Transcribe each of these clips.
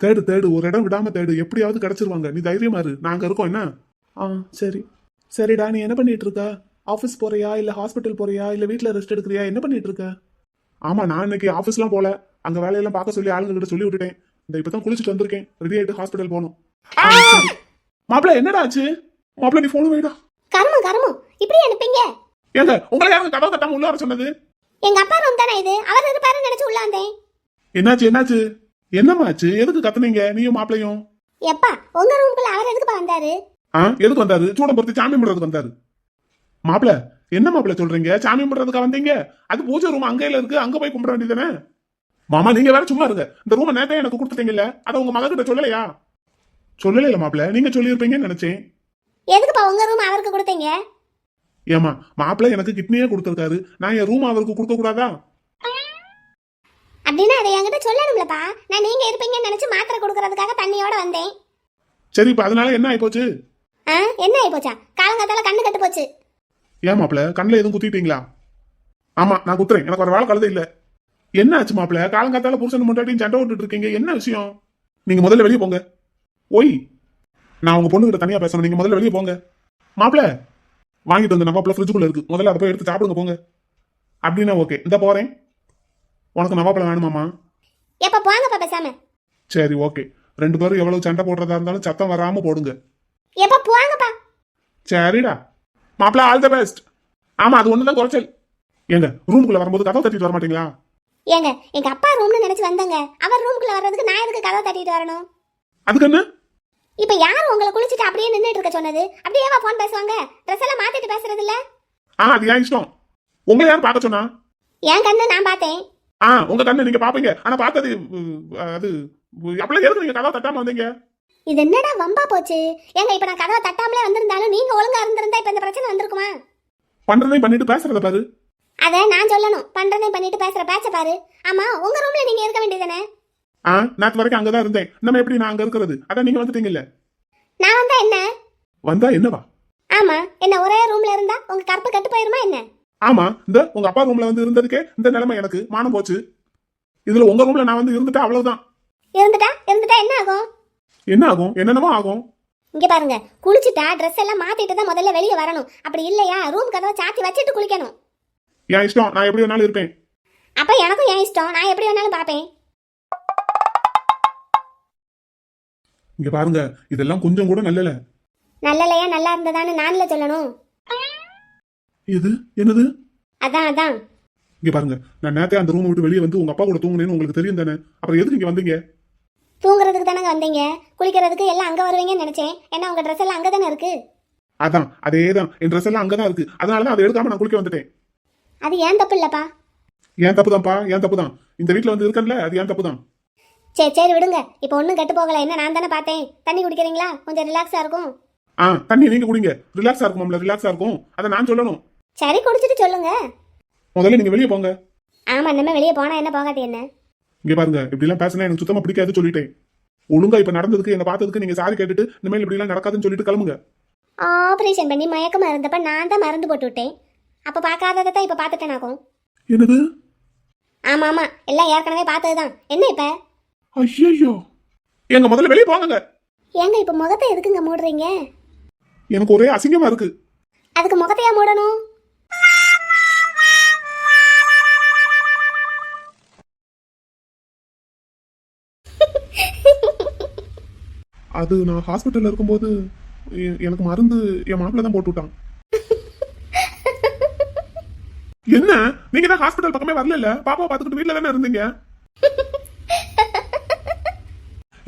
தேடு தேடு, ஒரு இடம் விடாம தேடு, எப்படியாவது கிடைச்சிருவாங்க. நீ தைரியமா இரு, நாங்க இருக்கோம் என்ன. சரி சரிடா. நீ என்ன பண்ணிட்டு இருக்க? ஆஃபீஸ் போறியா இல்ல ஹாஸ்பிட்டல் போறியா இல்ல வீட்ல ரெஸ்ட் எடுக்கிறியா? என்ன பண்ணிட்டு இருக்க? ஆமா, நான் இன்னைக்கு ஆஃபீஸ்லாம் போல. அங்க வேலையெல்லாம் பார்க்க சொல்லி ஆளுங்க கிட்ட சொல்லி விட்டுட்டேன். இந்த இப்பதான் குளிச்சுட்டு வந்திருக்கேன். ரெடி ஆயிட்டு ஹாஸ்பிட்டல் போகணும். மாப்பிள்ள என்னடா ஆச்சு? மாப்பிள்ள நீ போன் வைடா. கர்மம் கர்மம், இப்படி அனுப்பிங்க. ஏங்க உங்களை யாரும் கதவை தட்டாம உள்ள வர சொன்னது? எங்க அப்பா ரூம் தானே இது, அவர் இருப்பாருன்னு நினைச்சு உள்ள வந்தேன். என்னாச்சு என்னாச்சு? என்னமாச்சு? எதுக்கு கத்துனீங்க நீயும் மாப்பிளையும்? எப்பா உங்க ரூமுக்குள்ள அவர் எதுக்குப்பா வந்தாரு? எதுக்கு வந்தாரு? சூடம் பொறுத்து சாமி கும்பிடுறதுக்கு வந்தாரு. மாப்பிள்ள என்ன மாப்பிள்ள சொல்றீங்க? சாமி கும்பிடுறதுக்கா வந்தீங்க? அது பூஜை ரூம் அங்கேயில இருக்கு, அங்க போய் கும்பிட வேண்டியதானே. மாமா நீங்க வேற சும்மா இருங்க. இந்த ரூமை நேரத்தை எனக்கு கொடுத்துட்டீங்கல்ல, அதை உங்க மக கிட்ட சொல்லலையா? சொல்லல மாப்பிள்ள, நீங்க சொல்லியிருப்பீங்கன்னு நினைச்சேன். எதுக்குப்பா உங்க ரூம் அவருக்கு கொடுத்தீங்க? ஏமா மாப்பிள்ள எனக்கு கிட்னியே கொடுத்திருக்காரு, நான் என் ரூம் அவருக்கு கொடுக்க கூடாதா? அப்படின்னா அதை என்கிட்ட சொல்லணும்லப்பா. நான் நீங்க இருப்பீங்கன்னு நினைச்சு மாத்திரை கொடுக்கறதுக்காக தண்ணியோட வந்தேன். சரி இப்ப அதனால என்ன ஆயி போச்சு? என்ன ஆயி போச்சா? காலங்காத்தால கண்ணு கட்டு போச்சு. ஏன் மாப்பிள்ள கண்ணுல எதுவும் குத்திட்டீங்களா? ஆமா நான் குத்துறேன், எனக்கு ஒரு வேலை கழுத இல்ல. என்ன ஆச்சு மாப்பிள்ள? காலங்காத்தால புருஷன் முன்னாடியும் சண்டை விட்டுட்டு இருக்கீங்க, என்ன விஷயம்? நீங்க முதல்ல வெளியே போங்க. ஓய், நான் உங்க பொண்ணு கிட்ட தனியா பேசணும், நீங்க முதல்ல வெளியே போங்க. மாப்பிள்ள வாங்கிட்டு வந்து நவாப்பில் ஃப்ரிட்ஜுக்குள்ள இருக்கு, முதல்ல அதை போய் எடுத்து சாப்பிடுங்க போங்க. அப்படின்னா ஓகே, இந்த போறேன். உனக்கு நவாப்பழம் வேணுமாமா? எப்ப போங்கப்பா பேசாம. சரி ஓகே, ரெண்டு பேரும் எவ்வளவு சண்டை போடுறதா இருந்தாலும் சத்தம் வராம போடுங்க. எப்ப போங்கப்பா. சரிடா மாப்பிள்ள, ஆல் தி பெஸ்ட். ஆமா அது ஒண்ணுதான் குறைச்சல். ஏங்க ரூமுக்குள்ள வரும்போது கதவை தட்டிட்டு வர மாட்டீங்களா? ஏங்க எங்க அப்பா ரூம்னு நினைச்சு வந்தங்க, அவர் ரூமுக்குள்ள வர்றதுக்கு நான் எதுக்கு கதவை தட்டிட்டு வரணும்? அதுக்கு என்ன? இப்ப யார் உங்களை குளிச்சுட்டு அப்படியே நின்னுட்டு இருக்க சொன்னது? அப்படியேவா போன் பேசுவாங்க? ட்ரெஸ் எல்லாம் மாத்திட்டு பேசுறது இல்ல? அது ஏன் இஷ்டம். உங்களை யார் பார்க்க சொன்னா? என் கண்ணு நான் பார்த்தேன். உங்க கண்ணு நீங்க பாப்பீங்க, ஆனா பார்த்தது அது அப்பள எதுக்கு நீங்க கதவை தட்டாம வந்தீங்க? இது என்னடா வம்பா போச்சு? ஏங்க இப்ப நான் கதவை தட்டாமலே வந்திருந்தாலும் நீங்க ஒழுங்கா இருந்திருந்தா இப்ப இந்த பிரச்சனை வந்திருக்குமா? பண்றதையும் பண்ணிட்டு பேசுறத பாரு. அத நான் சொல்லணும், பண்றதையும் பண்ணிட்டு பேசுற பேச்ச பாரு. ஆமா உங்க ரூம்ல நீங்க இருக்க வேண்டியதானே? நேத்து வரைக்கும் அங்கதான் இருந்தேன், நம்ம எப்படி நான் அங்க இருக்கிறது? அதான் நீங்க வந்துட்டீங்கல்ல. நான் வந்தா என்ன? வந்தா என்னவா? ஆமா என்ன ஒரே ரூம்ல இருந்தா உங்க கற்பு கட்டு போயிருமா என்ன? ஆமா, இந்த உங்க அப்பா ரூம்ல வந்து இருந்ததுக்கே இந்த நிலைமை, எனக்கு மானம் போச்சு. இதுல உங்க ரூம்ல நான் வந்து இருந்துட்டா அவ்வளவுதான். இருந்துட்டா என்ன ஆகும்? என்ன ஆகும்? என்னென்னமோ ஆகும். இங்க பாருங்க, குளிச்சுட்டா ட்ரெஸ் எல்லாம் மாத்திட்டு தான் முதல்ல வெளியே வரணும். அப்படி இல்லையா ரூம் கதவை சாத்தி வச்சிட்டு குளிக்கணும். என் இஷ்டம், நான் எப்படி வேணாலும் இருப்பேன். அப்ப எனக்கும் என் இஷ்டம், நான் எப்படி வேணாலும் பாப்பேன். இங்க பாருங்க, இதெல்லாம் கொஞ்சம் கூட நல்லல. நல்லலையா நல்லா இருந்ததான்னு நான்ல சொல்லணும். இது என்னது? அதான் இங்க பாருங்க, நான் நேத்தே அந்த ரூம் விட்டு வெளியே வந்து உங்க அப்பா கூட தூங்குனேன்னு உங்களுக்கு தெரியும் தானே, அப்புறம் எதுக்கு இங்க வந்தீங்க? தூங்குறதுக்கு தானங்க வந்தீங்க, குளிக்கிறதுக்கு எல்லாம் அங்க வருவீங்கன்னு நினைச்சேன். ஏன்னா உங்க ட்ரெஸ் எல்லாம் அங்கதானே இருக்கு. அதேதான், என் ட்ரெஸ் எல்லாம் அங்கதான் இருக்கு, அதனாலதான் அதை எடுக்காம நான் குளிக்க வந்துட்டேன். அது ஏன் தப்பு இல்லப்பா? ஏன் தப்புதான்ப்பா, ஏன் தப்புதான். இந்த வீட்டுல வந்து இருக்கல, அது ஏன் தப்புதான். சரி விடுங்க, இப்ப ஒண்ணும் கெட்டு போகல. என்ன நான் தானே பார்த்தேன். தண்ணி குடிக்கிறீங்களா? கொஞ்சம் ரிலாக்ஸா இருக்கும். தண்ணி நீங்க குடிங்க, ரிலாக்ஸா இருக்கும்ல, ரிலாக்ஸா இருக்கும், அதை நான் சொல்லணும். சரி குடிச்சிட்டு சொல்லுங்க. முதல்ல நீங்க வெளியே போங்க. ஆமா நம்ம வெளியே போனா என்ன, போகாட்டி என்ன? இங்க பாருங்க, இப்படி எல்லாம் பேசினா எனக்கு சுத்தமா பிடிக்காது சொல்லிட்டேன். ஒழுங்கா இப்ப நடந்ததுக்கு, என்ன பார்த்ததுக்கு நீங்க சாரி கேட்டுட்டு இனிமேல் இப்படி எல்லாம் நடக்காதுன்னு சொல்லிட்டு கிளம்புங்க. ஆபரேஷன் பண்ணி மயக்கமா இருந்தப்ப நான் தான் மருந்து போட்டு விட்டேன். அப்ப பாக்காததான் இப்ப பாத்துட்டேனாக்கும். என்னது? ஆமா எல்லாம் ஏற்கனவே பார்த்ததுதான். என்ன இப்ப? ஐயோ, எங்க முதல்ல வெளியே போங்க. ஏங்க இப்ப முகத்தை எதுக்குங்க மூடுறீங்க? எனக்கு ஒரே அசிங்கமா இருக்கு. அதுக்கு முகத்தையா மூடணும்? அது நான் ஹாஸ்பிட்டல்ல இருக்கும்போது எனக்கு மருந்து என் மாப்பிள்ள தான் போட்டு விட்டான். என்ன நீங்க தான் ஹாஸ்பிட்டல் பக்கமே வரல, பாப்பா பாத்துக்கிட்டு வீட்டுல தானே இருந்தீங்க.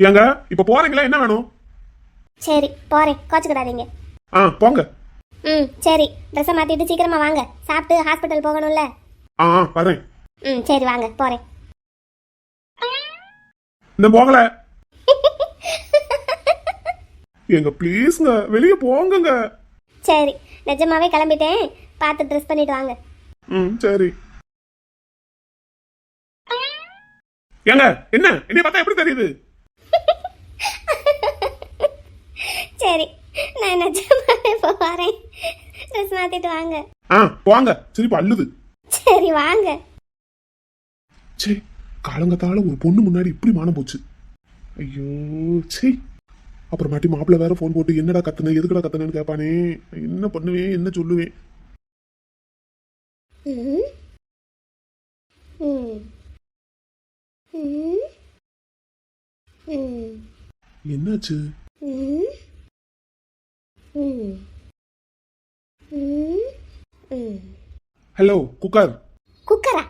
ஏங்க இப்ப போறீங்களா? என்ன வேணும்? சரி போறேன், கோச்சுக்கிடாதீங்க. போங்க. சரி ட்ரெஸ் மாத்திட்டு சீக்கிரமா வாங்க, சாப்பிட்டு ஹாஸ்பிட்டல் போகணும்ல. வரேன். சரி வாங்க போறேன். இந்த போகல. எங்க ப்ளீஸ்ங்க வெளியே போங்க. சரி நிஜமாவே கிளம்பிட்டேன், பார்த்து ட்ரெஸ் பண்ணிட்டு வாங்க. சரி. ஏங்க என்ன என்னைய பார்த்தா எப்படி தெரியுது? சரி நான் நிஜமாவே போறேன், ட்ரெஸ் மாத்திட்டு வாங்க. போங்க. சரி அள்ளுது. சரி வாங்க. சே, காலங்கத்தால ஒரு பொண்ணு முன்னாடி இப்படி மானம் போச்சு. ஐயோ சீ. அப்புறமாட்டி மாப்பிள்ள வேற ஃபோன் போட்டு என்னடா கத்துன எதுக்குடா கத்துனேன்னு கேட்பானே. என்ன பண்ணுவேன் என்ன சொல்லுவேன். ம். ம். ம். ம். என்னாச்சு? ம். ம். ம். ம். Hello cooker. குக்கரா?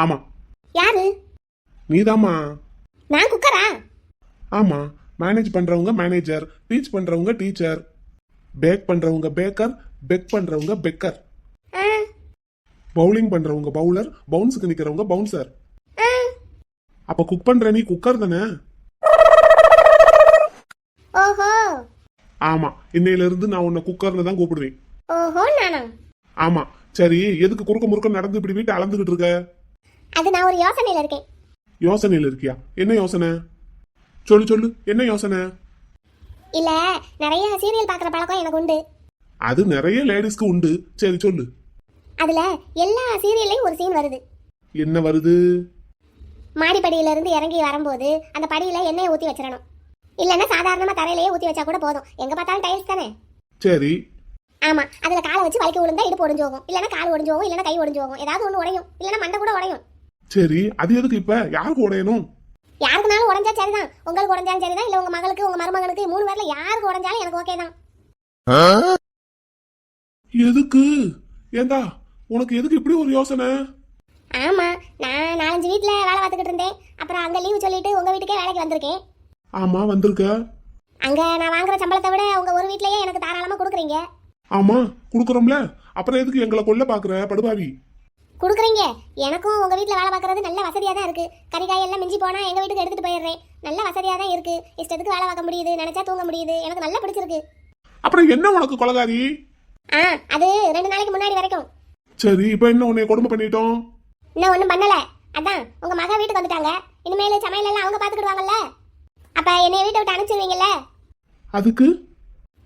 ஆமா யாரு? நீதாம்மா. நான் குக்கரா? ஆமா, மேனேஜ் பண்றவங்க மேனேஜர், டீச் பண்றவங்க டீச்சர், பேக் பண்றவங்க பேக்கர், பெக் பண்றவங்க பெக்கர், ஆ. பவுலிங் பண்றவங்க பவுலர், பவுன்ஸுக்கு நிக்கிறவங்க பவுன்சர். ஆ. அப்ப குக் பண்ற நீ குக்கர் தானே? ஓஹோ. ஆமா, இன்னையில இருந்து நான் உன்னை குக்கர்னு தான் கூப்பிடுவேன். ஓஹோ நானா? ஆமா. சரி, எதுக்கு குறுக்க முறுக்க நடந்து இப்படி வீட்டை அளந்துகிட்டு இருக்க? அது நான் ஒரு யோசனையில இருக்கேன். யோசனையில இருக்கியா? என்ன யோசனை? சொல்லு சொல்லு, என்ன யோசனை? இல்ல, நிறைய சீரியல் பாக்குற பழக்கம் எனக்கு உண்டு. அது நிறைய லேடிஸ்க்கு உண்டு. சரி சொல்லு. அதுல எல்லா சீரியல்லையும் ஒரு சீன் வருது. என்ன வருது? மாடிப்படியில இருந்து இறங்கி வரும்போது அந்த படியில எண்ணெயை ஊத்தி வச்சிடணும். இல்லைன்னா சாதாரணமா தரையிலேயே ஊத்தி வச்சா கூட போதும். எங்க பார்த்தாலும் டைல்ஸ் தானே. சரி. ஆமா, அதுல காலை வச்சு வலிக்க விழுந்தா இடுப்பு ஒடிஞ்சு போகும், இல்லைன்னா கால் ஒடிஞ்சு போகும், இல்லைன்னா கை ஒடிஞ்சு போகும், ஏதாவது ஒண்ணு உடையும், இல்லைன்னா மண்டை கூட உடையும். சரி, அது எதுக்கு இப்ப? யாருக்கு உடையணும்? யாருக்குனாலும் உடஞ்சா சரிதான். உங்களுக்கு உடஞ்சாலும் சரிதான், இல்ல உங்க மகளுக்கு உங்க மருமகனுக்கு 3 பேர்ல யாருக்கு உடஞ்சாலும் எனக்கு ஓகே தான். எதுக்கு? ஏண்டா உனக்கு எதுக்கு இப்படி ஒரு யோசனை? ஆமா, நான் 4-5 வீட்டுல வேலை பார்த்துக்கிட்டு இருந்தேன். அப்புறம் அங்க லீவு சொல்லிட்டு உங்க வீட்டுக்கே வேலைக்கு வந்திருக்கேன். ஆமா வந்திருக்க. அங்க நான் வாங்குற சம்பளத்தை விட உங்க ஒரு வீட்லயே எனக்கு தாராளமா கொடுக்குறீங்க. ஆமா குடுக்குறோம்ல, அப்புறம் எதுக்கு எங்களை கொல்ல பாக்குற படுபாவி? கொடுக்குறீங்க. எனக்கும் உங்க வீட்ல வேலை பார்க்கறது நல்ல வசதியா தான் இருக்கு. கறிக்காய் எல்லாம் மிஞ்சி போனா எங்க வீட்டுக்கு எடுத்துட்டு போயிடுறேன். நல்ல வசதியா தான் இருக்கு. இஷ்டத்துக்கு வேலை பார்க்க முடியுது, நினைச்சா தூங்க முடியுது. எனக்கு நல்லா பிடிச்சிருக்கு. அப்புறம் என்ன உனக்கு கொலகாரி? அது 2 நாளைக்கு முன்னாடி வரைக்கும். சரி, இப்ப என்ன உன்னை கொடுமை பண்ணிட்டோம்? இன்னும் ஒண்ணும் பண்ணல. அதான் உங்க மகா வீட்டுக்கு வந்துட்டாங்க. இனிமேல் சமையல் எல்லாம் அவங்க பாத்துக்கிடுவாங்கல்ல. அப்ப என்னைய வீட்டை விட்டு அனுப்பிச்சிருவீங்கல்ல? அதுக்கு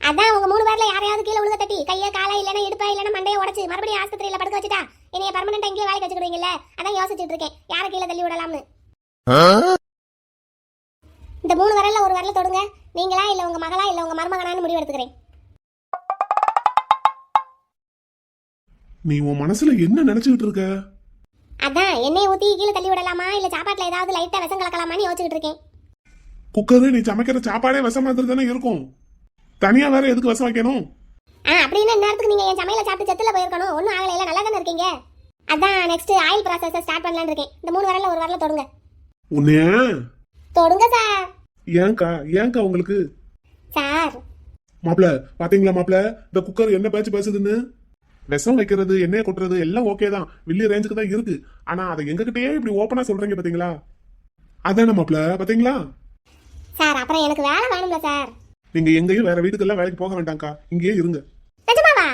அதான் உங்க 3 பேர்ல யாரையாவது கீழே விழுக தட்டி கையை காலை இல்லைன்னா இடுப்பா இல்லைன்னா மண்டையை உடச்சு மறுபடியும் ஆஸ்பத்திரியில படுக்க வச்சுட்டா என்னைய பர்மனெண்டா இங்கே வேலைக்கு வச்சுக்கிடுவீங்கல்ல. அதான் யோசிச்சுட்டு இருக்கேன் யாரை கீழே தள்ளி விடலாம்னு. இந்த 3 விரல்ல ஒரு விரல தொடுங்க. நீங்களா இல்ல உங்க மகளா இல்ல உங்க மருமகனான்னு முடிவு எடுத்துக்கிறேன். நீ உன் மனசுல என்ன நினைச்சுக்கிட்டு இருக்க? அதான் எண்ணெயை ஊத்தி கீழே தள்ளி விடலாமா இல்ல சாப்பாட்டுல ஏதாவது லைட்டா விஷம் கலக்கலாமான்னு யோசிச்சுட்டு இருக்கேன். குக்கரு, நீ சமைக்கிற சாப்பாடே விஷம் மாதிரி தானே இருக்கும். தனியா வேற எதுக்கு விஷம் வைக்கணும்? அப்படின்னா நேரத்துக்கு நீங்க என் சமையல சாப்பிட்டு செத்துல போயிருக்கணும். ஒன்னும் ஆகல, இல்ல நல்லா தானே இருக்கீங்க. அதான் நெக்ஸ்ட் ஆயில் ப்ராசஸ் ஸ்டார்ட் பண்ணலாம்னு இருக்கேன். இந்த 3 விரல்ல ஒரு விரல தொடுங்க. உன்னைய தொடுங்க சார். ஏன்க்கா உங்களுக்கு? சார் மாப்பிள பாத்தீங்களா மாப்பிள, இந்த குக்கர் என்ன பேச்சு பேசுதுன்னு? விஷம் வைக்கிறது எண்ணெயை கொட்டுறது எல்லாம் ஓகே தான், வில்லி ரேஞ்சுக்கு தான் இருக்கு. ஆனா அதை எங்ககிட்டயே இப்படி ஓப்பனா சொல்றீங்க பாத்தீங்களா? அதானே மாப்பிள, பாத்தீங்களா? சார் அப்புறம் எனக்கு வேலை வேணும்ல சார். நீங்க எங்கேயும் வேற வீட்டுக்கெல்லாம் வேலைக்கு போக வேண்டாம்க்கா, இங்கேயே இருங்க. நிஜமாவா?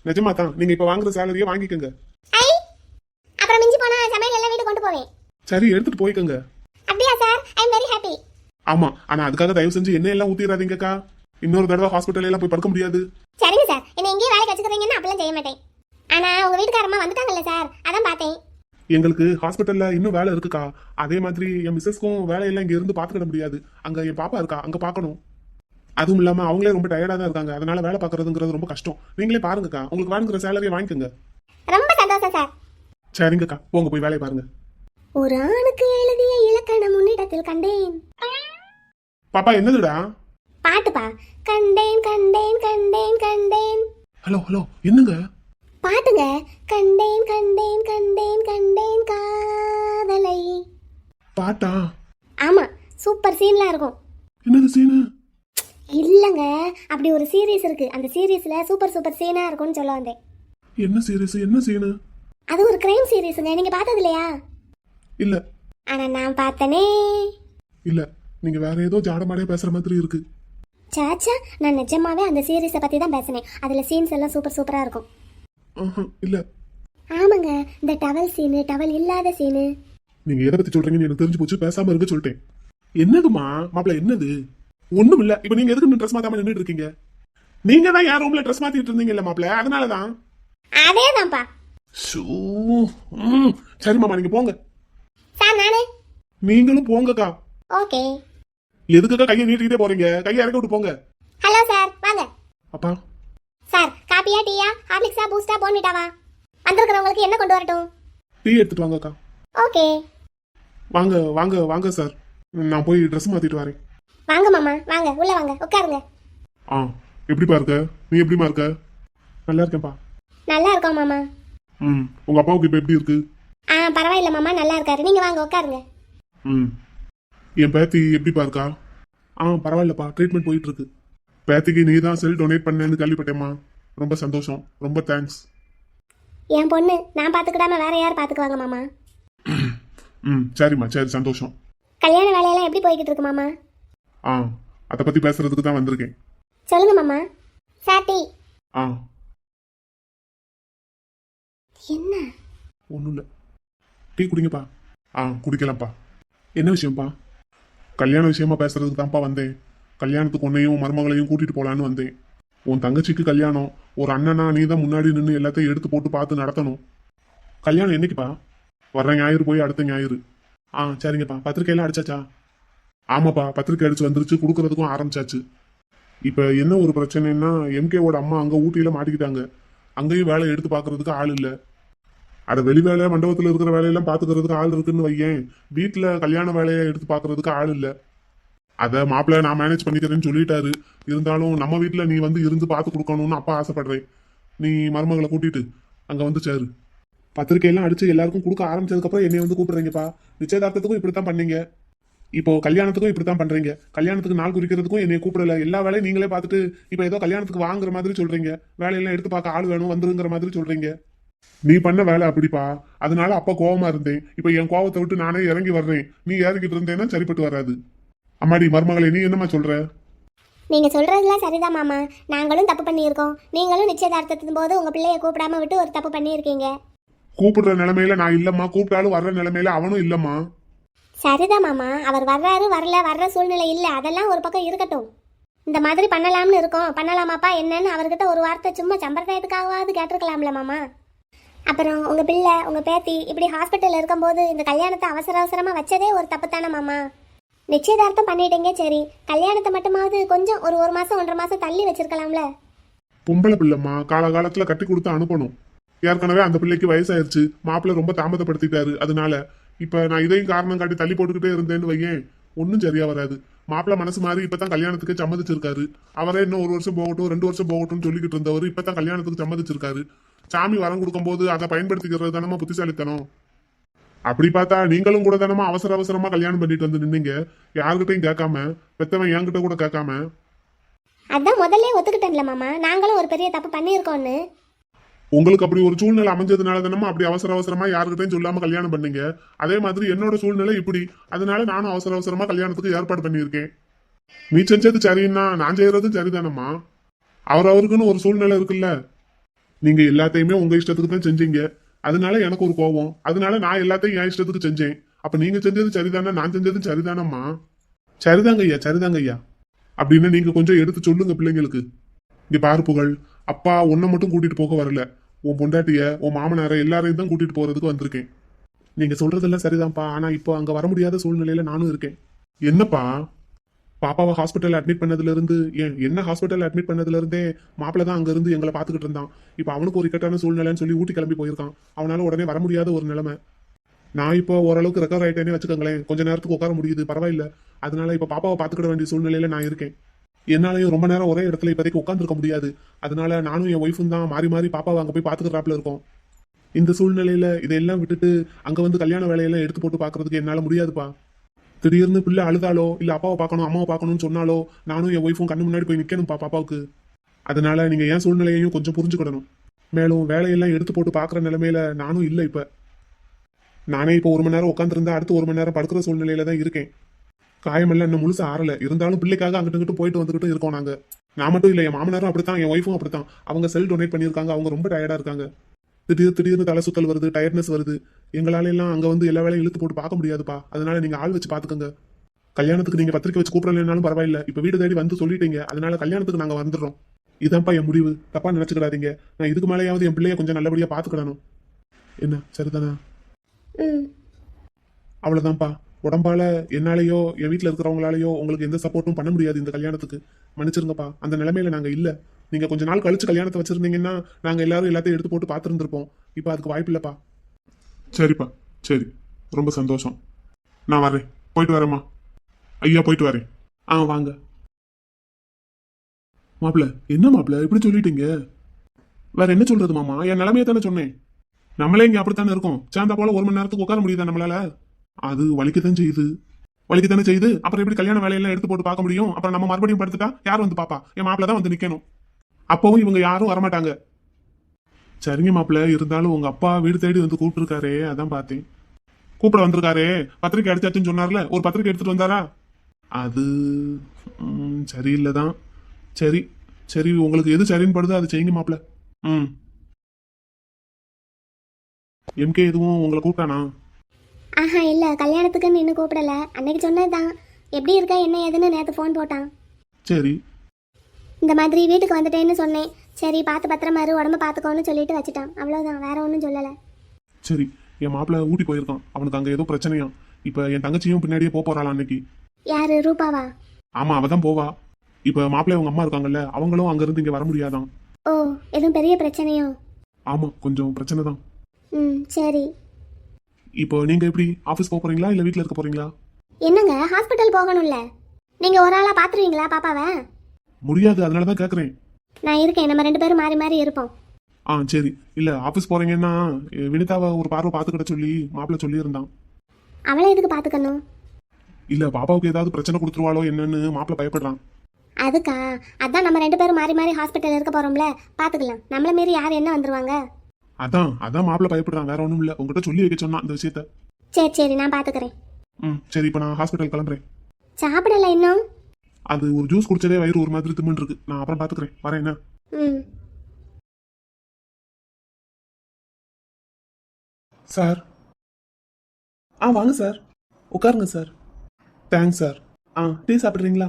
நிஜமா தான். நீங்க இப்ப வாங்குற சேலரியை வாங்கிக்கோங்க. ஐ, அப்புறம் மிஞ்சி போனா சமையல் எல்லாம் வீட்டுக்கு கொண்டு போவேன். சரி, எடுத்துட்டு போய்க்கோங்க. அப்படியா sir? I am very happy. ஆமா, ஆனா அதுக்காக தயவு செஞ்சு எண்ணெய் எல்லாம் ஊத்திடாதீங்கக்கா. இன்னொரு தடவை ஹாஸ்பிட்டல் எல்லாம் போய் படுக்க முடியாது. சரிங்க சார், என்ன இங்கேயே வேலைக்கு வச்சுக்கிறீங்கன்னா அப்பெல்லாம் செய்ய மாட்டேன். ஆனா உங்க வீட்டுக்காரம்மா வந்துட்டாங்கல்ல சார், அதான் பார்த்தேன். எங்களுக்கு ஹாஸ்பிட்டல்ல இன்னும் வேலை இருக்குக்கா. அதே மாதிரி என் மிஸ்ஸஸ்க்கும் வேலையெல்லாம் இங்க இருந்து பாத்துக்கிட முடியாது. அங்க என் பாப்பா இருக்கா, அங்க பாக்கணும். அதுவும் இல்லாம அவங்களே ரொம்ப டயர்டா தான் இருக்காங்க. அதனால வேலை பாக்குறதுங்கிறது ரொம்ப கஷ்டம். நீங்களே பாருங்கக்கா, உங்களுக்கு வாங்குற சேலரியை வாங்கிக்கோங்க. ரொம்ப சந்தோஷம் சார். சரிங்கக்கா, போங்க போய் வேலையை பாருங்க. ஒரு ஆணுக்கு எழுதிய இலக்கணம் உன்னிடத்தில் கண்டேன். பாப்பா என்னதுடா? பாட்டுப்பா. கண்டேன் கண்டேன் கண்டேன் கண்டேன். ஹலோ ஹலோ, என்னங்க பாட்டுங்க. கண்டேன் கண்டேன் கண்டேன் கண்டேன் காதலை. பாட்டா? ஆமா, சூப்பர் சீன்லாம் இருக்கும். என்னது சீனு? இல்லங்க, அப்படி ஒரு சீரீஸ் இருக்கு. அந்த சீரீஸ்ல சூப்பர் சூப்பர் சீனா இருக்கும்னு சொல்ல வந்தேன். என்ன சீரியஸ், என்ன சீனு? அது ஒரு கிரைம் சீரீஸ்ங்க. நீங்க பார்த்தது இல்லையா? இல்ல. ஆனா நான் பார்த்தனே. இல்ல, நீங்க வேற ஏதோ ஜாடமாடே பேசுற மாதிரி இருக்கு. சாச்சா, நான் நிஜமாவே அந்த சீரீஸை பத்தி தான் பேசினேன். அதுல சீன்ஸ் எல்லாம் சூப்பர் சூப்பரா இருக்கும். இல்ல. ஆமாங்க, இந்த டவல் சீனு, டவல் இல்லாத சீனு. நீங்க எதை பத்தி சொல்றீங்கன்னு எனக்கு தெரிஞ்சு போச்சு. பேசாம இருக்க சொல்லிட்டேன். என்னதுமா மாப்பிள்ள, என்னது? ஒண்ணும் இல்ல. இப்ப நீங்க எதுக்கு ட்ரெஸ் மாத்தாம நின்றுட்டு இருக்கீங்க? நீங்க தான் யார் ரூம்ல ட்ரெஸ் மாத்திட்டு இருந்தீங்கல்ல மாப்பிள்ள, அதனாலதான். அதேதான்ப்பா. சரி மாமா, நீங்க போங்க. சார் நானு. நீங்களும் போங்கக்கா. ஓகே. எதுக்காக கையை நீட்டிக்கிட்டே போறீங்க? கையை இறக்கி விட்டு போங்க. ஹலோ சார், வாங்க. அப்பா சார், காப்பியா டீயா ஹார்லிக்ஸா பூஸ்டா போன்விட்டாவா? வந்திருக்கிறவங்களுக்கு என்ன கொண்டு வரட்டும்? டீ எடுத்துட்டு வாங்க அக்கா. ஓகே. வாங்க வாங்க வாங்க சார், நான் போய் ட்ரெஸ் மாத்திட்டு வரேன். வாங்க மாமா, வாங்க உள்ள வாங்க, உட்காருங்க. ஆ, எப்படிப்பா இருக்க? நீ எப்படிமா இருக்க? நல்லா இருக்கேன்ப்பா. நல்லா இருக்கோம் மாமா. ம், உங்க அப்பாவுக்கு இப்ப எப்படி இருக்கு? பரவாயில்ல மாமா, நல்லா இருக்காரு. நீங்க வாங்க உட்காருங்க. ம், என் பேத்தி எப்படிப்பா இருக்கா? பரவாயில்லப்பா, ட்ரீட்மெண்ட் போயிட்டு இருக்கு. பேத்திக்கு நீ தான் செல் டொனேட் பண்ணேன்னு கேள்விப்பட்டேம்மா. ரொம்ப சந்தோஷம், ரொம்ப தேங்க்ஸ். என் பொண்ணு நான் பாத்துக்கிடாம வேற யார் பாத்துக்குவாங்க மாமா? ம், சரிம்மா, சரி, சந்தோஷம். கல்யாண வேலையெல்லாம் எப்படி போய்கிட்டு இருக்கு மாமா? அதை பத்தி பேசுறதுக்கு தான் வந்திருக்கேன். சொல்லுங்க மாமா. Sir tea. ஆ, என்ன? ஒன்றும் இல்லை, டீ குடிங்கப்பா. குடிக்கலாம்ப்பா. என்ன விஷயம்ப்பா? கல்யாண விஷயமா பேசுறதுக்கு தான்ப்பா வந்தேன். கல்யாணத்துக்கு உன்னையும் மருமகளையும் கூட்டிட்டு போலான்னு வந்தேன். உன் தங்கச்சிக்கு கல்யாணம். ஒரு அண்ணனா நீ தான் முன்னாடி நின்று எல்லாத்தையும் எடுத்து போட்டு பார்த்து நடத்தணும். கல்யாணம் என்னைக்குப்பா? வர்ற ஞாயிறு போய் அடுத்த ஞாயிறு. சரிங்கப்பா. பத்திரிக்கையெல்லாம் அடிச்சாச்சா? ஆமாப்பா, பத்திரிக்கை அடிச்சு வந்துருச்சு, கொடுக்கறதுக்கும் ஆரம்பிச்சாச்சு. இப்போ என்ன ஒரு பிரச்சனைன்னா, எம்கேவோட அம்மா அங்கே ஊட்டியில் மாட்டிக்கிட்டாங்க. அங்கேயும் வேலை எடுத்து பார்க்கறதுக்கு ஆள் இல்லை. அட, வெளி வேலை மண்டபத்தில் இருக்கிற வேலையெல்லாம் பார்த்துக்கிறதுக்கு ஆள் இருக்குன்னு வையேன், வீட்டில் கல்யாண வேலையை எடுத்து பார்க்கறதுக்கு ஆள் இல்லை. அதை மாப்பிள்ளை நான் மேனேஜ் பண்ணிக்கிறேன்னு சொல்லிட்டாரு. இருந்தாலும் நம்ம வீட்டில் நீ வந்து இருந்து பார்த்து கொடுக்கணும்னு அப்பா ஆசைப்படுறேன். நீ மருமகளை கூட்டிட்டு அங்கே வந்து சேரு. பத்திரிக்கையெல்லாம் அடிச்சு எல்லாருக்கும் கொடுக்க ஆரம்பிச்சதுக்கப்புறம் என்னை வந்து கூப்பிடுறீங்கப்பா. நிச்சயதார்த்தத்துக்கும் இப்படித்தான் பண்ணீங்க, இப்போ கல்யாணத்துக்கும் இப்படித்தான் பண்றீங்க. கல்யாணத்துக்கு நாள் குறிக்கிறதுக்கும் என்னை கூப்பிடல. எல்லா வேலையும் நீங்களே பார்த்துட்டு இப்போ ஏதோ கல்யாணத்துக்கு வாங்குற மாதிரி சொல்றீங்க. வேலையெல்லாம் எடுத்து பார்க்க ஆள் வேணும் வந்துருங்கிற மாதிரி சொல்றீங்க. நீ பண்ண வேலை அப்படிப்பா. அதனால அப்பா கோவமா இருந்தேன். இப்போ என் கோவத்தை விட்டு நானே இறங்கி வர்றேன். நீ இறங்கிட்டு இருந்தேன்னா சரிப்பட்டு வராது. அம்மாடி மருமகளே, நீ என்னம்மா சொல்ற? நீங்க சொல்றதுலாம் சரிதான் மாமா. நாங்களும் தப்பு பண்ணியிருக்கோம். நீங்களும் நிச்சயதார்த்தத்தின் போது உங்க பிள்ளைய கூப்பிடாம விட்டு ஒரு தப்பு பண்ணியிருக்கீங்க. கூப்பிடுற நிலைமையில நான் இல்லம்மா, கூப்பிட்டாலும் வர்ற நிலைமையில அவனும் இல்லம்மா. சரிதான் மாமா, அவர் வர்றாரு வரல, வர்ற சூழ்நிலை இல்லை, அதெல்லாம் ஒரு பக்கம் இருக்கட்டும். இந்த மாதிரி பண்ணலாம்னு இருக்கோம், பண்ணலாமாப்பா என்னன்னு அவர்கிட்ட ஒரு வார்த்தை சும்மா சம்பிரதாயத்துக்காகவாது கேட்டிருக்கலாம்ல மாமா. அப்புறம் உங்க பிள்ளை உங்க பேத்தி இப்படி ஹாஸ்பிட்டல் இருக்கும்போது இந்த கல்யாணத்தை அவசர அவசரமா வச்சதே ஒரு தப்பு தானே மாமா. நிச்சயதார்த்தம் பண்ணிட்டீங்க சரி, கல்யாணத்தை மட்டுமாவது கொஞ்சம் ஒரு மாசம் 1.5 மாசம் தள்ளி வச்சிருக்கலாம்ல. பொம்பளை பிள்ளைம்மா, காலகாலத்துல கட்டி கொடுத்து அனுப்பணும். ஏற்கனவே அந்த பிள்ளைக்கு வயசாயிருச்சு, மாப்பிள்ளை ரொம்ப தாமதப்படுத்திட்டாரு. அதனால இப்ப நான் இதையும் காரணம் காட்டி தள்ளி போட்டுக்கிட்டே இருந்தேன்னு வையேன், ஒன்னும் சரியா வராது. மாப்பிள்ளை மனசு மாறி இப்பதான் கல்யாணத்துக்கு சம்மதிச்சிருக்காரு. அவரே இன்னும் 1 வருஷம் போகட்டும் 2 வருஷம் போகட்டும்னு சொல்லிக்கிட்டு இருந்தவர் இப்பதான் கல்யாணத்துக்கு சம்மதிச்சிருக்காரு. சாமி வரம் கொடுக்கும் போது அதை பயன்படுத்திக்கிறது தானமா புத்திசாலித்தனம். அப்படி பார்த்தா நீங்களும் கூட தானமா அவசர அவசரமா கல்யாணம் பண்ணிட்டு வந்து நின்னீங்க, யாருக்கிட்டையும் கேட்காம, பெத்தவன் என்கிட்ட கூட கேட்காம. அதான் முதல்ல ஒத்துக்கிட்டேன்ல மாமா, நாங்களும் ஒரு பெரிய தப்பு பண்ணியிருக்கோம்னு. உங்களுக்கு அப்படி ஒரு சூழ்நிலை அமைஞ்சதுனால தானமா அப்படி அவசர அவசரமா யாருக்கிட்டையும் சொல்லாம கல்யாணம் பண்ணீங்க. அதே மாதிரி என்னோட சூழ்நிலை இப்படி, அதனால நானும் அவசர அவசரமா கல்யாணத்துக்கு ஏற்பாடு பண்ணியிருக்கேன். நீ செஞ்சது சரின்னா நான் செய்யறதும் சரிதானம்மா. அவருக்குன்னு ஒரு சூழ்நிலை இருக்குல்ல. நீங்க எல்லாத்தையுமே உங்க இஷ்டத்துக்கு தான் செஞ்சீங்க, அதனால எனக்கு ஒரு கோபம். அதனால நான் எல்லாத்தையும் என் இஷ்டத்துக்கு செஞ்சேன். அப்ப நீங்க செஞ்சது சரிதானே, நான் செஞ்சதும் சரிதானம்மா. சரிதாங்க ஐயா, சரிதாங்க ஐயா. அப்படின்னு நீங்க கொஞ்சம் எடுத்து சொல்லுங்க பிள்ளைங்களுக்கு. இங்க பாரு புகழ், அப்பா உன்னை மட்டும் கூட்டிட்டு போக வரல, உன் பொண்டாட்டிய உன் மாமனார எல்லாரையும் தான் கூட்டிட்டு போறதுக்கு வந்திருக்கேன். நீங்க சொல்றதெல்லாம் சரிதான்ப்பா, ஆனா இப்போ அங்க வர முடியாத சூழ்நிலையில நானும் இருக்கேன். என்னப்பா? பாப்பாவை ஹாஸ்பிட்டல் அட்மிட் பண்ணதுல இருந்து என்ன ஹாஸ்பிட்டல் அட்மிட் பண்ணதுல இருந்தே மாப்பிள்ள தான் அங்க இருந்து எங்களை பாத்துக்கிட்டு இருந்தான். இப்போ அவனுக்கு ஒரு இக்கட்டான சூழ்நிலைன்னு சொல்லி ஊட்டி கிளம்பி போயிருக்கான். அவனால உடனே வர முடியாத ஒரு நிலைமை. நான் இப்போ ஓரளவுக்கு ரெக்கவர் ஆயிட்டேனே வச்சுக்கோங்களேன், கொஞ்ச நேரத்துக்கு உட்கார முடியுது, பரவாயில்ல. அதனால இப்போ பாப்பாவை பாத்துக்கிட வேண்டிய சூழ்நிலையில நான் இருக்கேன். என்னாலையும் ரொம்ப நேரம் ஒரே இடத்துல இப்போதைக்கு உட்காந்துருக்க முடியாது. அதனால நானும் என் ஒய்ஃபும் தான் மாறி மாறி பாப்பாவை அங்கே போய் பாத்துக்கிறாப்புல இருக்கோம். இந்த சூழ்நிலையில இதையெல்லாம் விட்டுட்டு அங்க வந்து கல்யாண வேலையெல்லாம் எடுத்து போட்டு பாக்குறதுக்கு என்னால முடியாதுப்பா. திடீர்னு பிள்ளை அழுதாலோ இல்ல அப்பாவை பார்க்கணும் அம்மாவை பார்க்கணும்னு சொன்னாலோ நானும் என் ஒய்ஃபும் கண்ணு முன்னாடி போய் நிக்கணும்ப்பா பாப்பாவுக்கு. அதனால நீங்க என் சூழ்நிலையையும் கொஞ்சம் புரிஞ்சுக்கிடணும். மேலும் வேலையெல்லாம் எடுத்து போட்டு பாக்குற நிலைமையில நானும் இல்லை. இப்ப நானே இப்போ 1 மணி நேரம் உட்காந்துருந்தா அடுத்து 1 மணி நேரம் படுக்கிற சூழ்நிலையில தான் இருக்கேன். காயமெல்லாம் இன்னும் முழுசா ஆறல, இருந்தாலும் பிள்ளைக்காக அங்கிட்டு போயிட்டு வந்துகிட்டு இருக்கோம் நாங்க. நான் மட்டும் இல்லை, என் மாமனாரும் அப்படித்தான், என் ஒய்ஃபும் அப்படித்தான். அவங்க செல் டொனேட் பண்ணியிருக்காங்க, அவங்க ரொம்ப டயர்டா இருக்காங்க. திடீர்னு தலை சுத்தல் வருது, டயர்ட்னஸ் வருது. எங்களால எல்லாம் அங்க வந்து எல்லா வேலையும் இழுத்து போட்டு பார்க்க முடியாதுப்பா. அதனால நீங்க ஆள் வச்சு பாத்துக்கோங்க. கல்யாணத்துக்கு நீங்க பத்திரிக்கை வச்சு கூப்பிடலனாலும் பரவாயில்ல, இப்ப வீடு தேடி வந்து சொல்லிட்டீங்க, அதனால கல்யாணத்துக்கு நாங்க வந்துடுறோம். இதான்ப்பா என் முடிவு, தப்பா நினைச்சுக்கிடாதீங்க. நான் இதுக்கு மேலேயாவது என் பிள்ளைய கொஞ்சம் நல்லபடியா பாத்துக்கிடணும். என்ன சரிதானா? அவ்வளவுதான்ப்பா. உடம்பால என்னாலேயோ என் வீட்டில் இருக்கிறவங்களாலேயோ உங்களுக்கு எந்த சப்போர்ட்டும் பண்ண முடியாது இந்த கல்யாணத்துக்கு. மன்னிச்சிருங்கப்பா, அந்த நிலைமையில நாங்க இல்ல. நீங்க கொஞ்ச நாள் கழிச்சு கல்யாணத்தை வச்சிருந்தீங்கன்னா நாங்க எல்லாரும் எல்லாத்தையும் எடுத்து போட்டு பார்த்துருந்துருப்போம். இப்போ அதுக்கு வாய்ப்பு இல்லப்பா. சரிப்பா, சரி, ரொம்ப சந்தோஷம். நான் வரேன், போயிட்டு வரேம்மா. ஐயா, போயிட்டு வரேன். வாங்க. மாப்பிள்ள, என்ன மாப்பிள்ள இப்படி சொல்லிட்டீங்க? வேற என்ன சொல்றது மாமா, என் நிலைமையை தானே சொன்னேன். நம்மளே இங்க அப்படித்தானே இருக்கோம். சேர்ந்தா போல 1 மணி நேரத்துக்கு உட்கார முடியுதா நம்மளால? அது வலிக்கத்தான் செய்யுது. அப்புறம் எப்படி கல்யாண வேலையெல்லாம் எடுத்து போட்டு பார்க்க முடியும்? அப்புறம் நம்ம மறுபடியும் படுத்துட்டா யார் வந்து பாப்பா? என் மாப்பிள்ள தான் வந்து நிக்கணும். அப்பவும் இவங்க யாரும் வரமாட்டாங்க. சரிங்க மாப்பிள்ள, இருந்தாலும் உங்க அப்பா வீடு தேடி வந்து கூப்பிட்டுருக்காரே, அதான் பார்த்தேன். கூப்பிட வந்திருக்காரே, பத்திரிக்கை அடிச்சாச்சுன்னு சொன்னார்ல, ஒரு பத்திரிக்கை எடுத்துட்டு வந்தாரா? அது சரியில்லைதான். சரி சரி, உங்களுக்கு எது சரின்னு படுதோ அது செய்யுங்க மாப்பிள்ள. எம்கே எதுவும் உங்களை கூப்பிட்டானா? ஆஹா இல்லை, கல்யாணத்துக்குன்னு இன்னும் கூப்பிடல. அன்னைக்கு சொன்னதுதான். எப்படி இருக்கா என்ன ஏதுன்னு நேற்று ஃபோன் போட்டான். சரி. இந்த மாதிரி வீட்டுக்கு வந்துட்டேன்னு சொன்னேன். சரி பார்த்து பத்திரமா இரு, உடம்ப பார்த்துக்கோன்னு சொல்லிட்டு வச்சுட்டான். அவ்வளோதான், வேற ஒன்றும் சொல்லலை. சரி, என் மாப்பிள்ள ஊட்டி போயிருக்கான். அவனுக்கு அங்கே ஏதோ பிரச்சனையா. இப்போ என் தங்கச்சியும் பின்னாடியே போறாளாம் அன்னைக்கு. யாரு, ரூபாவா? ஆமா, அவ தான் போவா. இப்போ மாப்பிள்ளை அவங்க அம்மா இருக்காங்கல்ல, அவங்களும் அங்கிருந்து இங்கே வர முடியாதான். ஓ, எதுவும் பெரிய பிரச்சனையோ? ஆமா, கொஞ்சம் பிரச்சனை தான். சரி. இப்போ நீங்க எப்படி ஆஃபீஸ் போறீங்களா இல்ல வீட்டில் இருக்க போறீங்களா? என்னங்க, ஹாஸ்பிட்டல் போகணும்ல. நீங்க ஒரு ஆளா பாத்துருவீங்களா பாப்பாவை? முடியாது, அதனால தான் கேட்குறேன். நான் இருக்கேன், நம்ம 2 பேரும் மாறி மாறி இருப்போம். சரி. இல்ல ஆஃபீஸ் போறீங்கன்னா வினிதாவை ஒரு பார்வை பார்த்துக்கிட்ட சொல்லி மாப்பிள்ளை சொல்லியிருந்தான். அவளை எதுக்கு பாத்துக்கணும்? இல்ல பாப்பாவுக்கு ஏதாவது பிரச்சனை கொடுத்துருவாளோ என்னன்னு மாப்பிள்ளை பயப்படுறான். அதுக்கா? அதான் நம்ம 2 பேரும் மாறி மாறி ஹாஸ்பிட்டல் இருக்க போறோம்ல, பாத்துக்கலாம். நம்மள மீறி யார் என்ன வந்துருவாங்க? அதான் மாப்பிள்ளை பயப்படுறான், வேற ஒண்ணும் இல்ல. உங்ககிட்ட சொல்லி வைக்க சொன்னா இந்த விஷயத்த. சரி, நான் பாத்துக்கிறேன். சரி, இப்போ நான் ஹாஸ்பிட்டல் கிளம்புறேன். சாப்பிடல இன்னும்? அது ஒரு ஜூஸ் குடிச்சதே வயிறு ஒரு மாதிரி திம்முன்னு இருக்கு. நான் அப்புறம் பாத்துக்கிறேன், வரேன். என்ன? சார். வாங்க சார், உட்காருங்க சார். Thanks sir. டீ சாப்பிட்றீங்களா?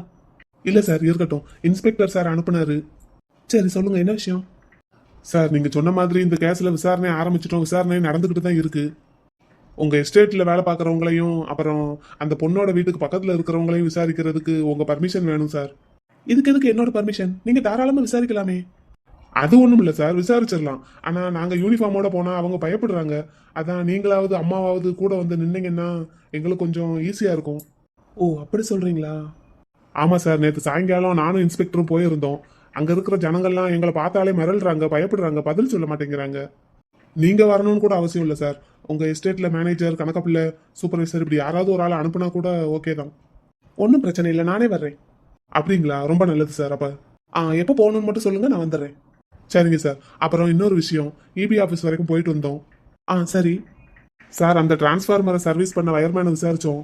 இல்ல சார், இருக்கட்டும். இன்ஸ்பெக்டர் சார் அனுப்புனாரு. சரி, சொல்லுங்க, என்ன விஷயம்? சார், நீங்க சொன்ன மாதிரி இந்த கேஸ்ல விசாரணை ஆரம்பிச்சிட்டோம். விசாரணை நடந்துகிட்டு தான் இருக்கு. உங்க எஸ்டேட்ல வேலை பார்க்குறவங்களையும் அப்புறம் அந்த பொண்ணோட வீட்டுக்கு பக்கத்துல இருக்கிறவங்களையும் விசாரிக்கிறதுக்கு உங்க பர்மிஷன் வேணும் சார். இதுக்கு எதுக்கு என்னோட பர்மிஷன்? நீங்க தாராளமா விசாரிக்கலாமே. அது ஒண்ணும் இல்ல சார், விசாரிச்சிடலாம். ஆனா நாங்க யூனிஃபார்மோட போனா அவங்க பயப்படுறாங்க. அதான் நீங்களாவது அம்மாவாவது கூட வந்து நின்னீங்கன்னா எங்களுக்கு கொஞ்சம் ஈஸியா இருக்கும். ஓ, அப்படி சொல்றீங்களா? ஆமா சார், நேற்று சாயங்காலம் நானும் இன்ஸ்பெக்டரும் போயிருந்தோம். அங்க இருக்கிற ஜனங்கள்லாம் எங்களை பார்த்தாலே மிரள்றாங்க, பயப்படுறாங்க, பதில் சொல்ல மாட்டேங்கிறாங்க. நீங்க வரணும்னு கூட அவசியம் இல்லை சார். உங்க எஸ்டேட்ல மேனேஜர், கணக்கப்பிள்ளை, சூப்பர்வைசர் இப்படி யாராவது ஒரு ஆளை அனுப்புனா கூட ஓகே தான். ஒன்றும் பிரச்சனை இல்லை, நானே வர்றேன். அப்படிங்களா? ரொம்ப நல்லது சார். அப்ப எப்போ போகணும்னு மட்டும் சொல்லுங்க, நான் வந்துடுறேன். சரிங்க சார். அப்புறம் இன்னொரு விஷயம், இபி ஆஃபீஸ் வரைக்கும் போயிட்டு வந்தோம். சரி சார், அந்த டிரான்ஸ்ஃபார்மரை சர்வீஸ் பண்ண வயர்மேனை விசாரிச்சோம்.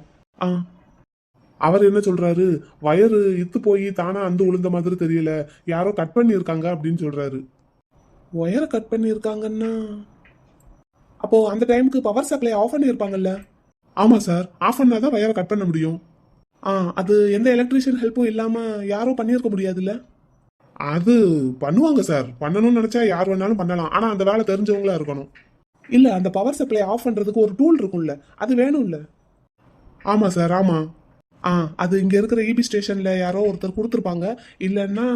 அவர் என்ன சொல்றாரு, வயரு இத்து போய் தானா அந்து உளுந்த மாதிரி தெரியல, யாரோ கட் பண்ணி இருக்காங்க அப்படின்னு சொல்றாரு. ஒயரை கட் பண்ணி இருக்காங்கன்னா அப்போ அந்த டைமுக்கு பவர் சப்ளை ஆஃப் பண்ணி இருப்பாங்கல்ல? ஆமா சார், ஆஃப் பண்ணாதான் வயரை கட் பண்ண முடியும். அது எந்த எலக்ட்ரீஷியன் ஹெல்ப்பும் இல்லாம யாரும் பண்ணியிருக்க முடியாதுல்ல? அது பண்ணுவாங்க சார், பண்ணணும்னு நினைச்சா யார் வேணாலும் பண்ணலாம். ஆனா அந்த வேலை தெரிஞ்சவங்களா இருக்கணும். இல்ல, அந்த பவர் சப்ளை ஆஃப் பண்றதுக்கு ஒரு டூல் இருக்கும்ல, அது வேணும்ல? ஆமா சார், ஆமா. அது இங்க இருக்கிற இபி ஸ்டேஷன்ல யாரோ ஒருத்தர் கொடுத்துருப்பாங்க. இல்லைன்னா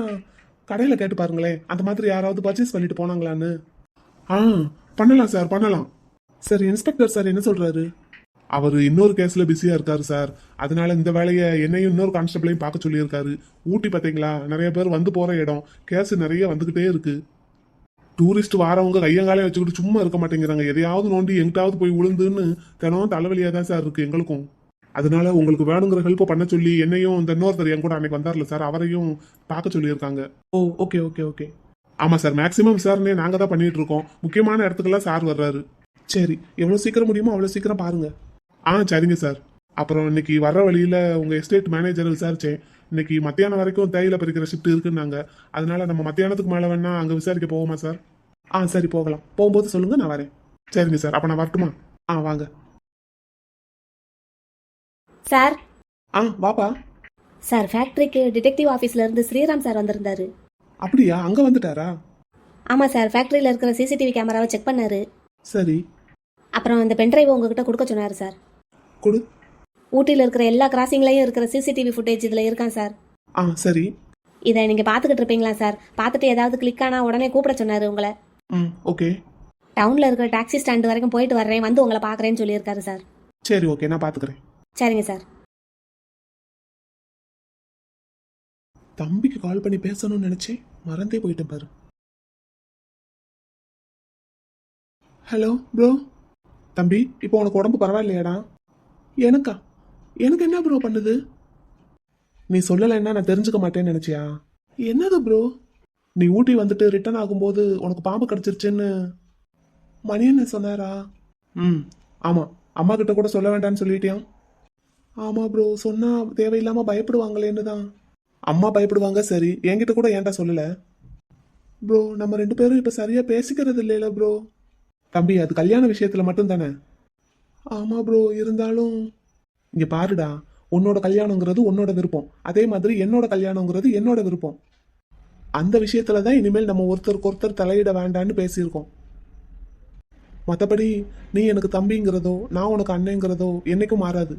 கடையில கேட்டு பாருங்களேன், அந்த மாதிரி யாராவது பர்ச்சேஸ் பண்ணிட்டு போனாங்களான்னு. பண்ணலாம் சார், பண்ணலாம். சரி, இன்ஸ்பெக்டர் சார் என்ன சொல்றாரு? அவர் இன்னொரு கேஸ்ல பிஸியா இருக்காரு சார். அதனால இந்த வேலையை என்னையும் இன்னொரு கான்ஸ்டபிளையும் பார்க்க சொல்லியிருக்காரு. ஊட்டி பாத்தீங்களா, நிறைய பேர் வந்து போற இடம், கேஸ் நிறைய வந்துகிட்டே இருக்கு. டூரிஸ்ட் வாரவங்க கையங்காலையும் வச்சுக்கிட்டு சும்மா இருக்க மாட்டேங்கிறாங்க. எதையாவது நோண்டி எங்கிட்டாவது போய் விழுந்துன்னு தினம் தலைவலியா தான் சார் இருக்கு எங்களுக்கும். அதனால உங்களுக்கு வேணுங்கிற ஹெல்ப் பண்ண சொல்லி என்னையும் இந்த இன்னொருத்தர் என் கூட அன்னைக்கு வந்தார்ல சார், அவரையும் பார்க்க சொல்லியிருக்காங்க. ஓ, ஓகே ஓகே ஓகே. ஆமா சார், மேக்சிமம் விசாரணையை நாங்க தான் பண்ணிட்டு இருக்கோம். முக்கியமான இடத்துக்கெல்லாம் சார் வர்றாரு. சரி, எவ்வளவு சீக்கிரம் முடியுமோ அவ்வளவு சீக்கிரம் பாருங்க. சரிங்க சார். அப்புறம் இன்னைக்கு வர்ற வழியில உங்க எஸ்டேட் மேனேஜரை விசாரிச்சேன். இன்னைக்கு மத்தியானம் வரைக்கும் தேயிலை பறிக்கிற ஷிஃப்ட் இருக்குன்னாங்க. அதனால நம்ம மத்தியானத்துக்கு மேல வேணா அங்க விசாரிக்க போவோமா சார்? சரி, போகலாம். போகும்போது சொல்லுங்க, நான் வரேன். சரிங்க சார், அப்ப நான் வரட்டுமா? வாங்க சார். வாப்பா. சார், ஃபேக்டரிக்கு டிடெக்டிவ் ஆஃபீஸ்ல இருந்து ஸ்ரீராம் சார் வந்திருந்தாரு. அப்படியா? அங்க வந்துட்டாரா? ஆமா சார், ஃபேக்டரியில இருக்கிற சிசிடிவி கேமராவை செக் பண்ணாரு. சரி. அப்புறம் அந்த பென்ட்ரைவ் உங்ககிட்ட கொடுக்க சொன்னாரு சார். கொடு. ஊட்டியில் இருக்கிற எல்லா கிராசிங்லையும் இருக்கிற சிசிடிவி ஃபுட்டேஜ் இதில் இருக்கான் சார். சரி. இதை நீங்கள் பார்த்துக்கிட்டு இருப்பீங்களா சார்? பார்த்துட்டு ஏதாவது கிளிக் ஆனால் உடனே கூப்பிட சொன்னார் உங்களை. ஓகே. டவுனில் இருக்கிற டாக்ஸி ஸ்டாண்டு வரைக்கும் போயிட்டு வர்றேன், வந்து உங்களை பார்க்குறேன்னு சொல்லியிருக்காரு சார். சரி, ஓகே, நான் பார்த்துக்கிறேன். சரிங்க சார். தம்பிக்கு கால் பண்ணி பேசணும்னு நினைச்சேன், மறந்தே போயிட்டேன் பாரு. Hello bro. தம்பி, இப்போ உனக்கு உடம்பு பரவாயில்லையாடா? எனக்கு என்ன ப்ரோ பண்ணுது? நீ சொல்லலைன்னா நான் தெரிஞ்சுக்க மாட்டேன்னு நினைச்சியா? என்னது ப்ரோ? நீ ஊட்டி வந்துட்டு ரிட்டர்ன் ஆகும்போது உனக்கு பாம்பு கடிச்சிருச்சுன்னு மணியண்ணன் சொன்னாரா? ஆமாம். அம்மா கிட்ட கூட சொல்ல வேண்டாம்னு சொல்லிட்டியா? ஆமாம் ப்ரோ, சொன்னா தேவையில்லாமல் பயப்படுவாங்களேன்னு தான். அம்மா பயப்படுவாங்க, சரி, என்கிட்ட கூட ஏன்டா சொல்லலை? ப்ரோ, நம்ம 2 பேரும் இப்போ சரியாக பேசிக்கிறது இல்லைல்ல ப்ரோ? தம்பி, அது கல்யாண விஷயத்தில் மட்டும்தானே? ஆமாம் ப்ரோ, இருந்தாலும் இங்கே பாருடா, உன்னோட கல்யாணங்கிறது உன்னோட விருப்பம், அதே மாதிரி என்னோட கல்யாணங்கிறது என்னோட விருப்பம். அந்த விஷயத்துல தான் இனிமேல் நம்ம ஒருத்தருக்கு ஒருத்தர் தலையிட வேண்டான்னு பேசியிருக்கோம். மற்றபடி நீ எனக்கு தம்பிங்கிறதோ நான் உனக்கு அண்ணங்கிறதோ என்னைக்கும் மாறாது.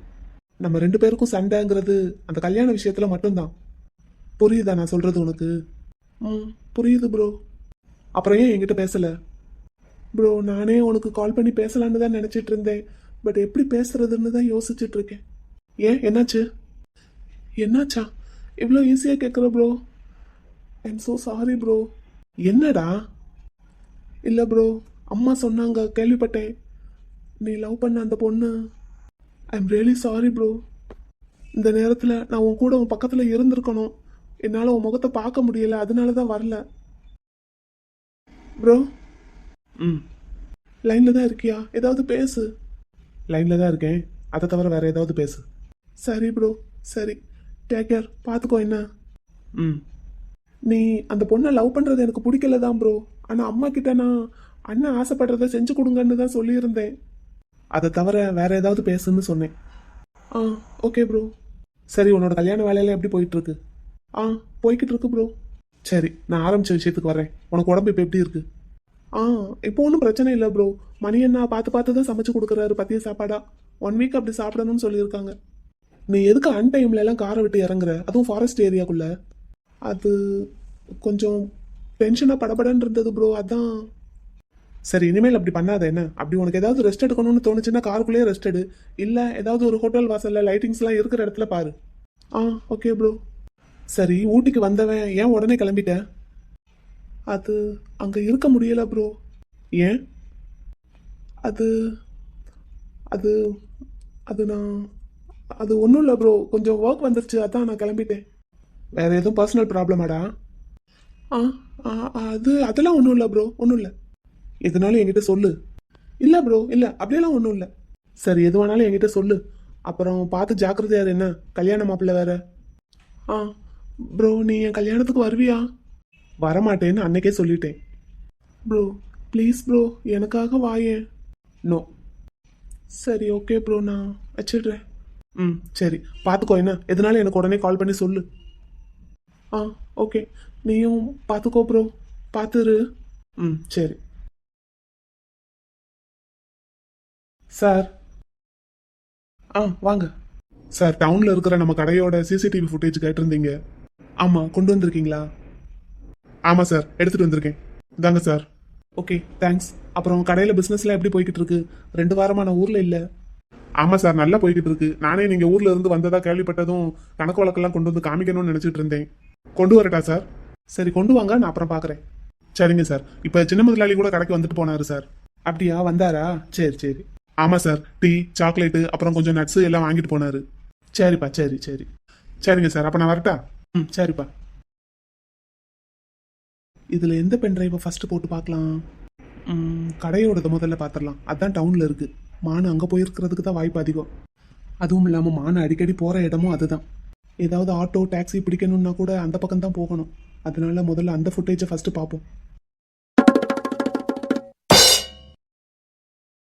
நம்ம 2 பேருக்கும் சண்டைங்கிறது அந்த கல்யாண விஷயத்துல மட்டும்தான். புரியுதா நான் சொல்றது உனக்கு? புரியுது ப்ரோ. அப்புறம் ஏன் என்கிட்ட பேசல? ப்ரோ, நானே உனக்கு கால் பண்ணி பேசலான்னு தான் நினைச்சிட்டு இருந்தேன். பட் எப்படி பேசுறதுன்னு தான் யோசிச்சுட்டு இருக்கேன். ஏன், என்னாச்சு? என்னாச்சா? இவ்வளோ ஈஸியாக கேட்குற bro. I'm so sorry bro. என்னடா? இல்லை ப்ரோ, அம்மா சொன்னாங்க, கேள்விப்பட்டேன். நீ லவ் பண்ண அந்த பொண்ணு. I'm really sorry bro. இந்த நேரத்தில் நான் உன் கூட உன் பக்கத்தில் இருந்திருக்கணும். என்னால் உன் முகத்தை பார்க்க முடியல, அதனால தான் வரல. ப்ரோ. லைனில் தான் இருக்கியா? ஏதாவது பேசு. லைனில் தான் இருக்கேன், அதை தவிர வேற ஏதாவது பேசு. சரி ப்ரோ, சரி, டேக் கேர், பார்த்துக்கோ. என்ன? நீ அந்த பொண்ணை லவ் பண்ணுறது எனக்கு பிடிக்கல தான் ப்ரோ. ஆனால் அம்மா கிட்ட நான் அண்ணன் ஆசைப்படுறத செஞ்சு கொடுங்கன்னு தான் சொல்லியிருந்தேன். அதை தவிர வேற ஏதாவது பேசுன்னு சொன்னேன். Okay bro. சரி, உன்னோட கல்யாண வேலையெல்லாம் எப்படி போயிட்டு இருக்கு? போய்கிட்டு இருக்கு ப்ரோ. சரி, நான் ஆரம்பிச்ச விஷயத்துக்கு வரேன். உனக்கு உடம்பு இப்போ எப்படி இருக்கு? இப்போ ஒன்றும் பிரச்சனை இல்லை ப்ரோ. மணி என்ன பார்த்து தான் சமைச்சு கொடுக்குறாரு பத்திய சாப்பாடா. 1 வீக் அப்படி சாப்பிடணும்னு சொல்லியிருக்காங்க. நீ எதுக்கு அன்டைம்ல எல்லாம் காரை விட்டு இறங்குற, அதுவும் ஃபாரஸ்ட் ஏரியாக்குள்ள? அது கொஞ்சம் டென்ஷனாக படபடன்னு இருந்தது ப்ரோ, அதான். சரி, இனிமேல் அப்படி பண்ணாத. என்ன, அப்படி உனக்கு ஏதாவது ரெஸ்ட் எடுக்கணும்னு தோணுச்சுன்னா காருக்குள்ளேயே ரெஸ்ட் எடு. இல்லை ஏதாவது ஒரு ஹோட்டல் வாசலில் லைட்டிங்ஸ்லாம் இருக்கிற இடத்துல பாரு. Okay bro. சரி, ஊட்டிக்கு வந்தவன் ஏன் உடனே கிளம்பிட்ட? அது அங்கே இருக்க முடியல ப்ரோ. ஏன்? அது அது அது நான் அது ஒன்றும் இல்லை ப்ரோ, கொஞ்சம் ஒர்க் வந்துருச்சு, அதான் நான் கிளம்பிட்டேன். வேற எதுவும் பர்சனல் ப்ராப்ளமாடா? அதெல்லாம் ஒன்றும் இல்லை ப்ரோ, ஒன்றும் இல்லை. எதுனாலும் என்கிட்ட சொல்லு. இல்லை ப்ரோ, இல்லை, அப்படியெல்லாம் ஒன்றும் இல்லை. சரி, எது வேணாலும் என்கிட்ட சொல்லு. அப்புறம் பார்த்து ஜாக்கிரதையாரு. என்ன, கல்யாண மாப்பிள்ளை வேற. ப்ரோ, நீ என் கல்யாணத்துக்கு வருவியா? வரமாட்டேன்னு அன்னைக்கே சொல்லிட்டேன். ப்ரோ ப்ளீஸ் ப்ரோ, எனக்காக வாயேன். நோ. சரி, ஓகே ப்ரோ, நான் வச்சிடுறேன். சரி, பார்த்துக்கோ. என்ன, எதனாலும் எனக்கு உடனே கால் பண்ணி சொல்லு. ஓகே, நீயும் பார்த்துக்கோ ப்ரோ, பார்த்துரு. சரி சார். வாங்க சார். டவுனில் இருக்கிற நம்ம கடையோட சிசிடிவி ஃபுட்டேஜ் கேட்டிருந்தீங்க. ஆமாம், கொண்டு வந்திருக்கீங்களா? ஆமாம் சார், எடுத்துகிட்டு வந்திருக்கேன். இதாங்க சார். Okay, thanks. அப்புறம் கடையில் பிஸ்னஸ்லாம் எப்படி போய்கிட்டு இருக்கு? 2 வாரமாக நான் ஊரில் இல்லை. ஆமாம் சார், நல்லா போய்கிட்டு இருக்கு. நானே நீங்கள் ஊரில் இருந்து வந்ததா கேள்விப்பட்டதும் கணக்கு வழக்கெல்லாம் கொண்டு வந்து காமிக்கணும்னு நினச்சிட்டு இருந்தேன். கொண்டு வரட்டா சார்? சரி, கொண்டு வாங்க, நான் அப்புறம் பார்க்குறேன். சரிங்க சார். இப்போ சின்ன முதலாளி கூட கடைக்கு வந்துட்டு போனாரு சார். அப்படியா, வந்தாரா? சரி சரி. ஆமாம் சார், டீ, சாக்லேட்டு, அப்புறம் கொஞ்சம் நட்ஸு எல்லாம் வாங்கிட்டு போனாரு. சரிப்பா, சரி சரி. சரிங்க சார், அப்போ நான் வரட்டா? சரிப்பா. இதில் எந்த பென் டிரைவை ஃபஸ்ட்டு போட்டு பார்க்கலாம்? கடையோடத முதல்ல பார்த்துடலாம், அதான் டவுனில் இருக்குது. மானு அங்கே போயிருக்கிறதுக்கு தான் வாய்ப்பு அதிகம். அதுவும் இல்லாமல் மானு அடிக்கடி போகிற இடமும் அதுதான். ஏதாவது ஆட்டோ டாக்ஸி பிடிக்கணும்னா கூட அந்த பக்கம் தான் போகணும். அதனால முதல்ல அந்த ஃபுட்டேஜை ஃபஸ்ட்டு பார்ப்போம்.